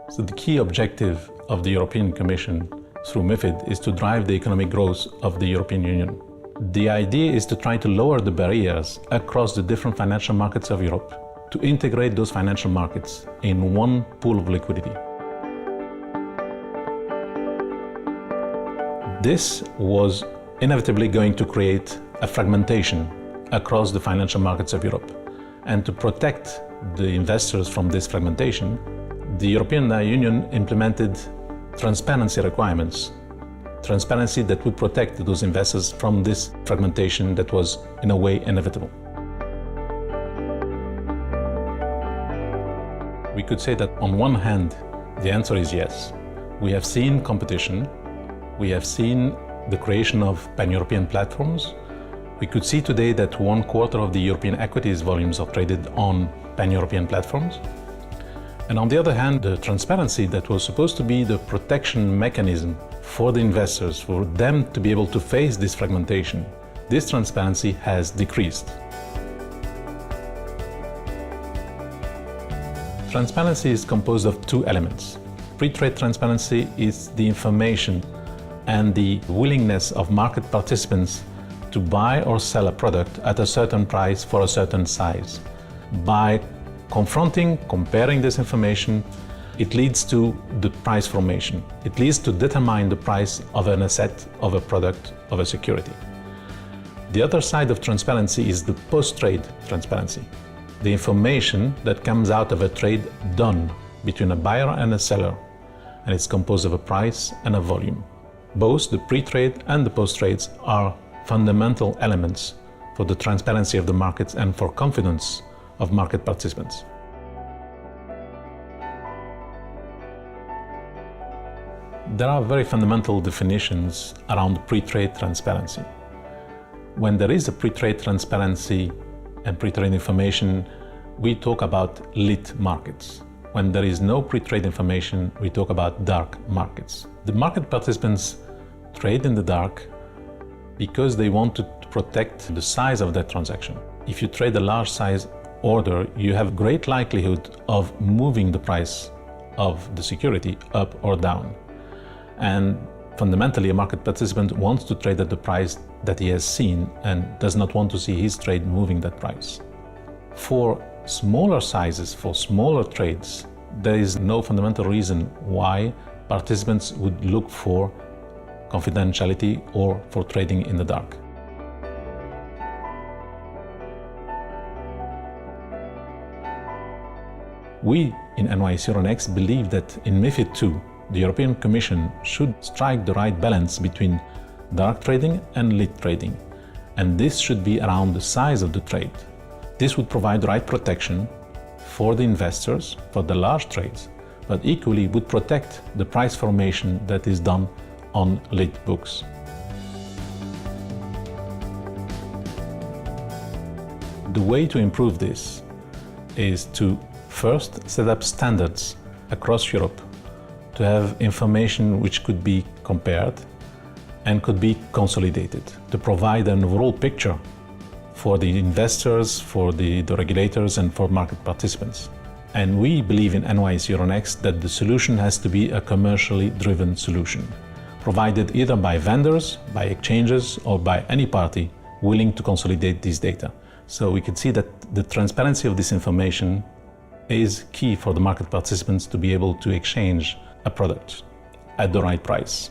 So the key objective of the European Commission through MiFID is to drive the economic growth of the European Union. The idea is to try to lower the barriers across the different financial markets of Europe, to integrate those financial markets in one pool of liquidity. This was inevitably going to create a fragmentation across the financial markets of Europe. And to protect the investors from this fragmentation, the European Union implemented transparency requirements. Transparency that would protect those investors from this fragmentation that was, in a way, inevitable. We could say that on one hand, the answer is yes. We have seen competition. We have seen the creation of pan-European platforms. We could see today that 1/4 of the European equities volumes are traded on pan-European platforms. And on the other hand, the transparency that was supposed to be the protection mechanism for the investors, for them to be able to face this fragmentation, this transparency has decreased. Transparency is composed of two elements. Pre-trade transparency is the information and the willingness of market participants to buy or sell a product at a certain price for a certain size. By comparing this information, it leads to the price formation. It leads to determine the price of an asset, of a product, of a security. The other side of transparency is the post-trade transparency. The information that comes out of a trade done between a buyer and a seller, and it's composed of a price and a volume. Both the pre-trade and the post-trades are fundamental elements for the transparency of the markets and for confidence of market participants. There are very fundamental definitions around pre-trade transparency. When there is a pre-trade transparency and pre-trade information, we talk about lit markets. When there is no pre-trade information, we talk about dark markets. The market participants trade in the dark because they want to protect the size of that transaction. If you trade a large size order, you have great likelihood of moving the price of the security up or down. And fundamentally, a market participant wants to trade at the price that he has seen and does not want to see his trade moving that price. For smaller sizes, for smaller trades, there is no fundamental reason why participants would look for confidentiality or for trading in the dark. We in NYSE Euronext believe that in MiFID II, the European Commission should strike the right balance between dark trading and lit trading, and this should be around the size of the trade. This would provide the right protection for the investors, for the large trades, but equally would protect the price formation that is done on lit books. The way to improve this is to first set up standards across Europe to have information which could be compared and could be consolidated, to provide an overall picture for the investors, for the regulators, and for market participants. And we believe in NYSE Euronext that the solution has to be a commercially driven solution, provided either by vendors, by exchanges, or by any party willing to consolidate this data. So we can see that the transparency of this information is key for the market participants to be able to exchange a product at the right price.